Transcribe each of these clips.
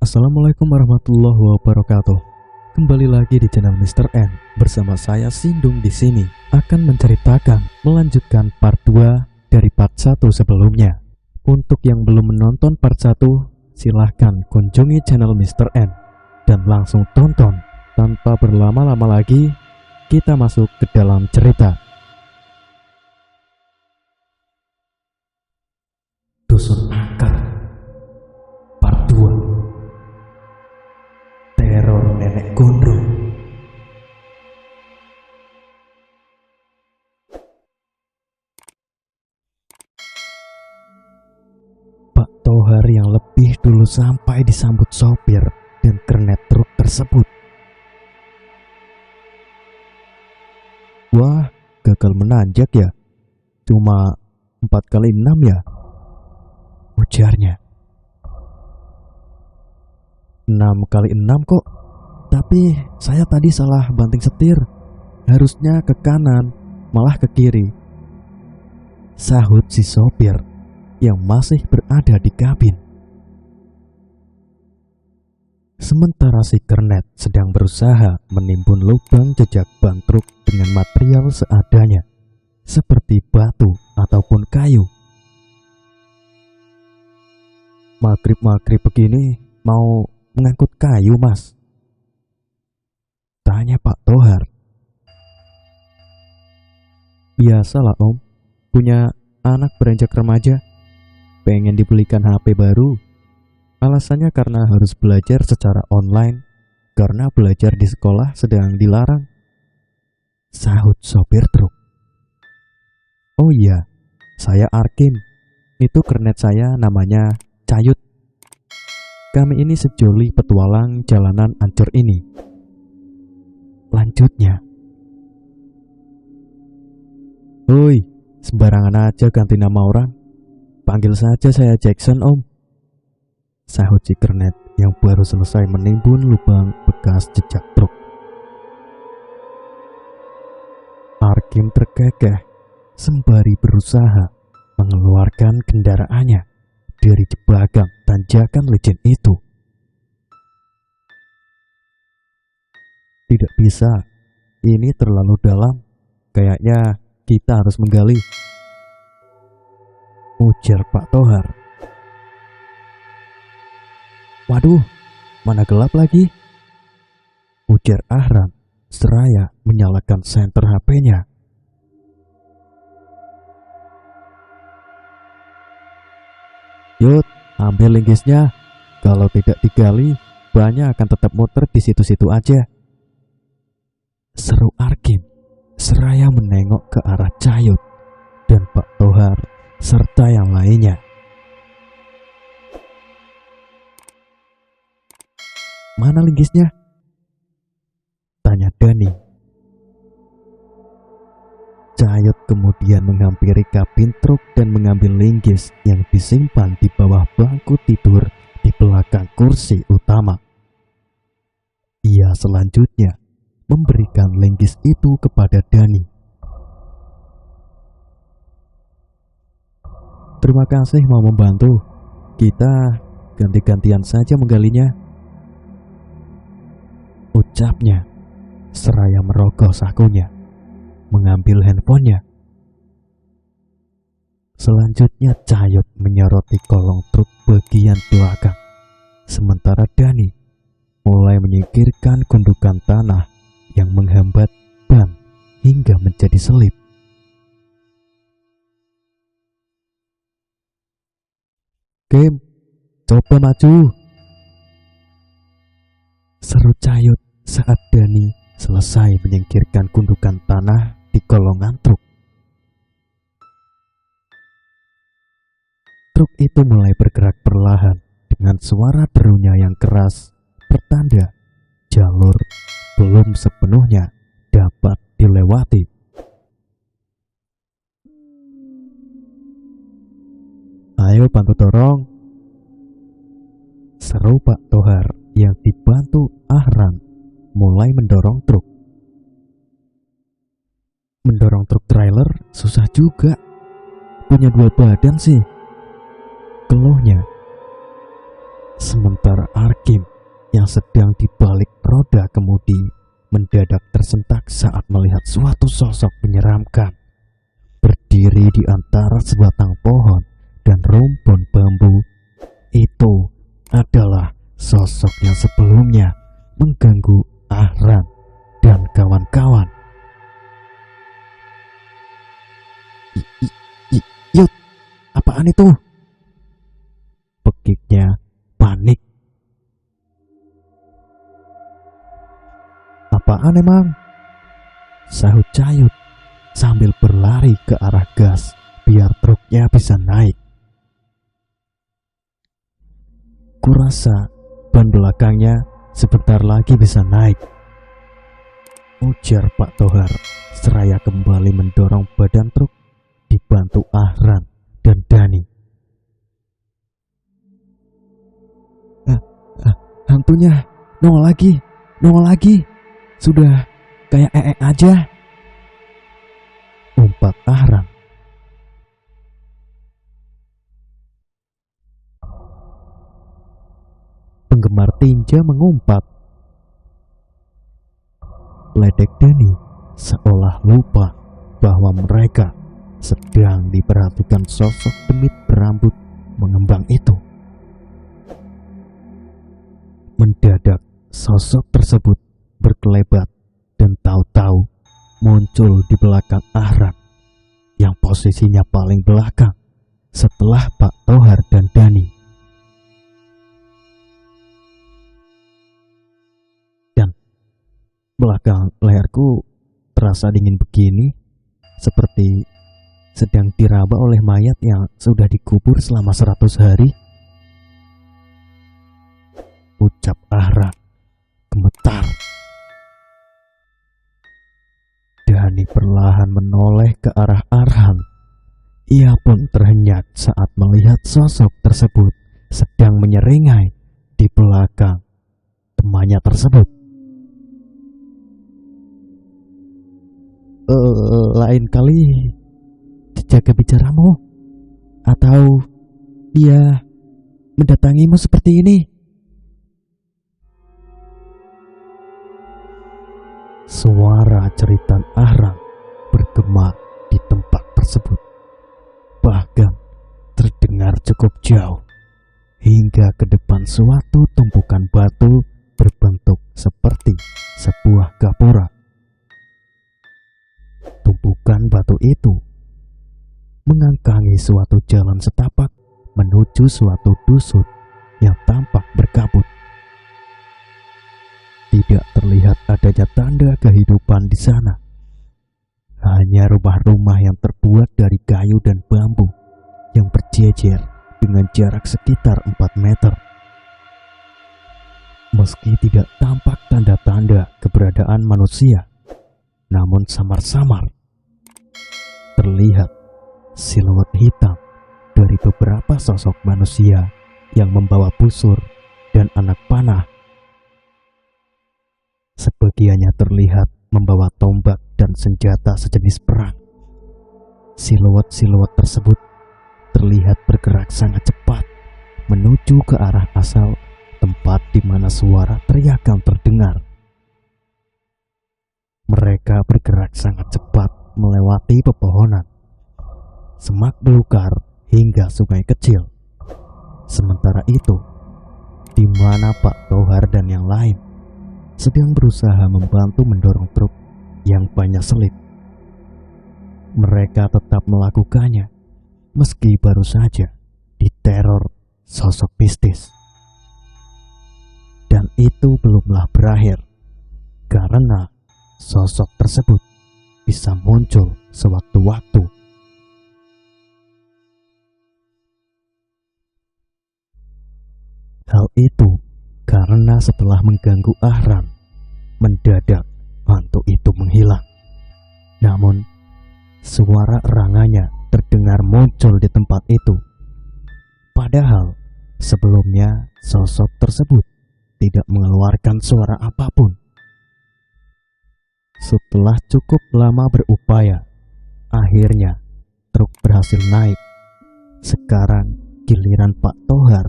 Assalamualaikum warahmatullahi wabarakatuh. Kembali lagi di channel Mr. N bersama saya Sindung di sini akan melanjutkan part 2 dari part 1 sebelumnya. Untuk yang belum menonton part 1, silahkan kunjungi channel Mr. N dan langsung tonton. Tanpa berlama-lama lagi, kita masuk ke dalam cerita. Dusun Angker part 2. Teror nenek gondrong. Pak Tohar yang lebih dulu sampai disambut sopir dan kernet truk tersebut. Wah, gagal menanjak ya. Cuma 4x6 ya, ujarnya. 6x6 kok. Tapi saya tadi salah banting setir. Harusnya ke kanan, malah ke kiri, sahut si sopir yang masih berada di kabin. Sementara si kernet sedang berusaha menimbun lubang jejak ban truk dengan material seadanya, seperti batu ataupun kayu. Maghrib-maghrib begini mau mengangkut kayu, Mas? Tanya Pak Tohar. Biasalah Om, punya anak beranjak remaja, pengen dibelikan HP baru. Alasannya karena harus belajar secara online, karena belajar di sekolah sedang dilarang, sahut sopir truk. Oh iya, saya Arkin. Itu kernet saya namanya Cayut. Kami ini sejoli petualang jalanan ancur ini, lanjutnya. Hoi, sembarangan aja ganti nama orang. Panggil saja saya Jackson, Om, sahut si kernet yang baru selesai menimbun lubang bekas jejak truk. Arkim terkekeh sembari berusaha mengeluarkan kendaraannya dari jebakan tanjakan licin itu. Tidak bisa, ini terlalu dalam. Kayaknya kita harus menggali, ujar Pak Tohar. Waduh, mana gelap lagi, ujar Ahran seraya menyalakan senter HP-nya. Yud, ambil linggisnya. Kalau tidak digali, banyak akan tetap muter di situ-situ aja, seru Arkin seraya menengok ke arah Cayut dan Pak Tohar serta yang lainnya. Mana linggisnya? Tanya Dani. Cayut kemudian menghampiri kabin truk dan mengambil linggis yang disimpan di bawah bangku tidur di belakang kursi utama. Ia selanjutnya memberikan linggis itu kepada Dani. Terima kasih mau membantu. Kita ganti-gantian saja menggalinya, ucapnya seraya merogoh sakunya, mengambil handphonenya. Selanjutnya Cayut menyoroti kolong truk bagian belakang, sementara Dani mulai menyingkirkan gundukan tanah yang menghambat ban hingga menjadi selip. Game, coba maju, seru Cayut saat Dani selesai menyingkirkan gundukan tanah di kolongan truk. Truk itu mulai bergerak perlahan dengan suara derunya yang keras, pertanda jalur belum sepenuhnya dapat dilewati. Ayo bantu dorong, seru Pak Tohar yang dibantu Ahran mulai mendorong truk. Mendorong truk trailer susah juga, punya 2 badan sih, keluhnya. Sementara Arkim yang sedang di balik roda kemudi mendadak tersentak saat melihat suatu sosok menyeramkan berdiri di antara sebatang pohon dan rumpun bambu. Itu adalah sosok yang sebelumnya mengganggu Ahran dan kawan-kawan. Yut, apaan itu? Pekiknya panik. Apaan emang? Sahut Cayut sambil berlari ke arah gas biar truknya bisa naik. Kurasa ban belakangnya sebentar lagi bisa naik, ujar Pak Tohar seraya kembali mendorong badan truk dibantu Ahran dan Dani. Hantunya nongol lagi, sudah kayak aja, umpat Ahran. Penggemar tinja mengumpat. Ledek Dani seolah lupa bahwa mereka sedang diperhatikan sosok demit berambut mengembang itu. Mendadak sosok tersebut berkelebat dan tahu-tahu muncul di belakang Ahran yang posisinya paling belakang setelah Pak Tohar dan Dani. Dan belakang leherku terasa dingin begini, seperti sedang diraba oleh mayat yang sudah dikubur selama 100 hari. Ucap Ahran gemetar. Dani perlahan menoleh ke arah Arhan. Ia pun terhenyak saat melihat sosok tersebut sedang menyeringai di belakang temannya tersebut. Lain kali jaga bicaramu, atau dia mendatangimu seperti ini. Suara jeritan Ahran bergema di tempat tersebut, bahkan terdengar cukup jauh hingga ke depan suatu tumpukan batu berbentuk seperti sebuah gapura. Tumpukan batu itu mengangkangi suatu jalan setapak menuju suatu dusun yang tampak berkabut. Tidak terlihat adanya tanda kehidupan di sana. Hanya rumah-rumah yang terbuat dari kayu dan bambu yang berjejer dengan jarak sekitar 4 meter. Meski tidak tampak tanda-tanda keberadaan manusia, namun samar-samar terlihat siluet hitam dari beberapa sosok manusia yang membawa busur dan anak panah. Sebagiannya terlihat membawa tombak dan senjata sejenis perang. Siluet-siluet tersebut terlihat bergerak sangat cepat menuju ke arah asal tempat di mana suara teriakan terdengar. Mereka bergerak sangat cepat melewati pepohonan, semak belukar hingga sungai kecil. Sementara itu, di mana Pak Tohar dan yang lain sedang berusaha membantu mendorong truk yang banyak selip. Mereka tetap melakukannya meski baru saja diteror sosok mistis. Dan itu belumlah berakhir, karena sosok tersebut bisa muncul sewaktu-waktu. Hal itu karena setelah mengganggu Ahran, mendadak hantu itu menghilang. Namun, suara erangannya terdengar muncul di tempat itu. Padahal, sebelumnya sosok tersebut tidak mengeluarkan suara apapun. Setelah cukup lama berupaya, akhirnya truk berhasil naik. Sekarang giliran Pak Tohar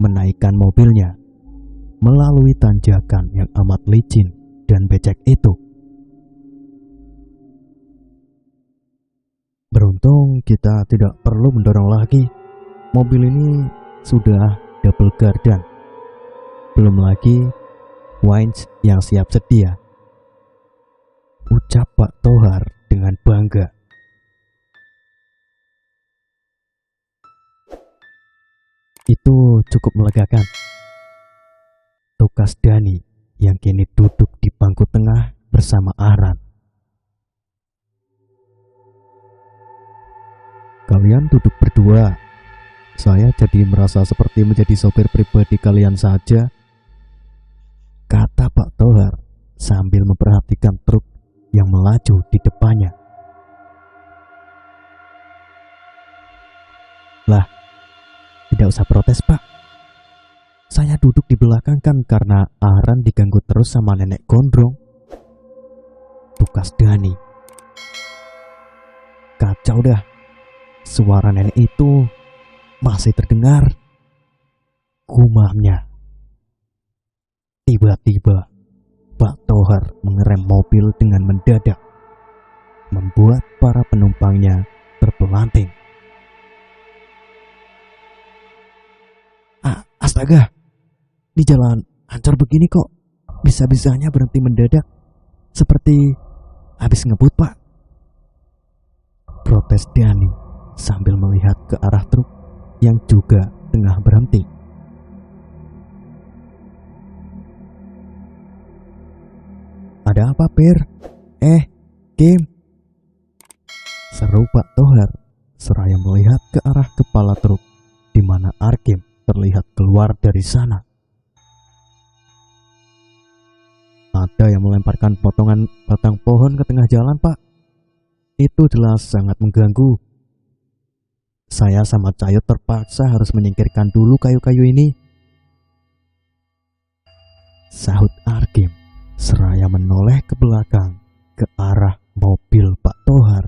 menaikkan mobil mobilnya melalui tanjakan yang amat licin dan becek itu. Beruntung kita tidak perlu mendorong lagi. Mobil ini sudah double gardan. Belum lagi winch yang siap sedia. Ucap Pak Tohar dengan bangga. Itu cukup melegakan. Tukas Dani yang kini duduk di bangku tengah bersama Aran. Kalian duduk berdua. Saya jadi merasa seperti menjadi sopir pribadi kalian saja, kata Pak Tohar sambil memperhatikan truk yang melaju di depannya. Lah, tidak usah protes, Pak. Saya duduk di belakang kan karena Aran diganggu terus sama nenek gondrong. Tukas Dani. Kacau dah. Suara nenek itu masih terdengar, gumamnya. Tiba-tiba Pak Tohar mengerem mobil dengan mendadak, membuat para penumpangnya terpelanting. Astaga, di jalan hancur begini kok bisa-bisanya berhenti mendadak, seperti habis ngebut, Pak. Protes Dani sambil melihat ke arah truk yang juga tengah berhenti. Ada apa, Per? Kim? Seru Pak Tohar seraya melihat ke arah kepala truk di mana Arkim terlihat keluar dari sana. Ada yang melemparkan potongan batang pohon ke tengah jalan, Pak. Itu jelas sangat mengganggu. Saya sama Cayut terpaksa harus menyingkirkan dulu kayu-kayu ini, sahut Arkim seraya menoleh ke belakang ke arah mobil Pak Tohar.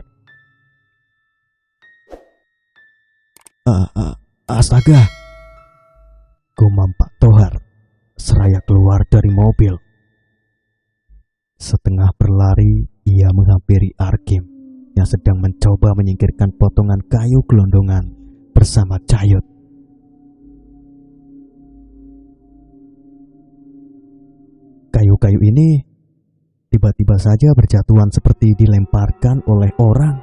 Astaga, gumam Pak Tohar seraya keluar dari mobil. Setengah berlari, ia menghampiri Arkim yang sedang mencoba menyingkirkan potongan kayu gelondongan bersama Cayut. Kayu-kayu ini tiba-tiba saja berjatuhan seperti dilemparkan oleh orang,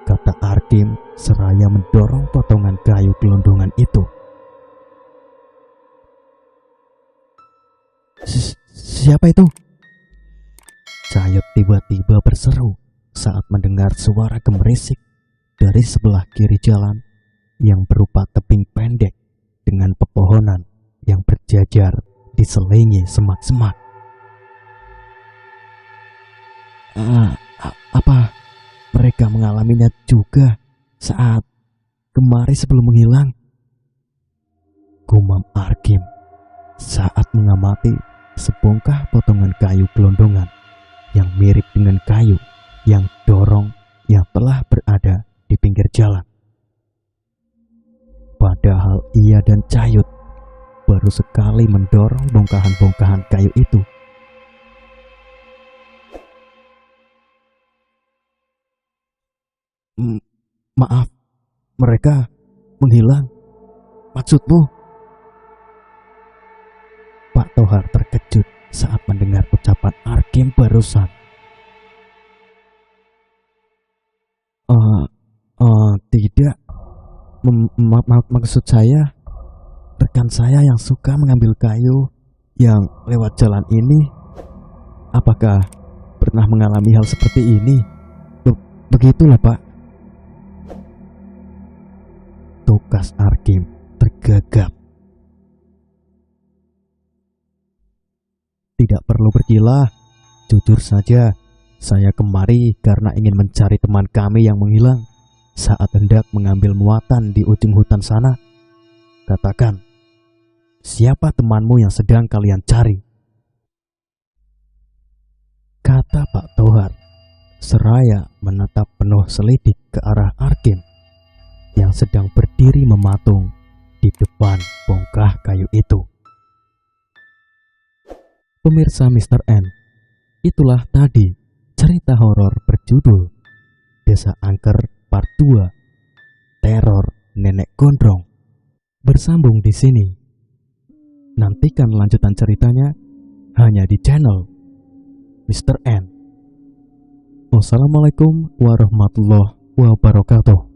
kata Arkim seraya mendorong potongan kayu gelondongan itu. Siapa itu? Cayut tiba-tiba berseru saat mendengar suara gemerisik dari sebelah kiri jalan yang berupa tebing pendek dengan pepohonan yang berjajar diselingi semak-semak. Apa mereka mengalaminya juga saat kemari sebelum menghilang? Gumam Arkim saat mengamati sebongkah potongan kayu gelondongan yang mirip dengan kayu yang dorong yang telah berada di pinggir jalan. Padahal ia dan Cayut baru sekali mendorong bongkahan-bongkahan kayu itu. Maaf, mereka menghilang. Maksudmu? Pak Tohar terkejut saat mendengar ucapan Arkim barusan. Tidak. Maksud saya, rekan saya yang suka mengambil kayu yang lewat jalan ini, apakah pernah mengalami hal seperti ini? Begitulah, Pak. Tukas Arkim tergagap. Tidak perlu berkilah, jujur saja, saya kemari karena ingin mencari teman kami yang menghilang saat hendak mengambil muatan di ujung hutan sana. Katakan, siapa temanmu yang sedang kalian cari? Kata Pak Tohar, seraya menatap penuh selidik ke arah Arkim yang sedang berdiri mematung di depan bongkahan membongkah kayu itu. Pemirsa Mr. N, itulah tadi cerita horor berjudul Desa Angker Part 2, Teror Nenek Gondrong. Bersambung di sini. Nantikan lanjutan ceritanya hanya di channel Mr. N. Wassalamualaikum warahmatullahi wabarakatuh.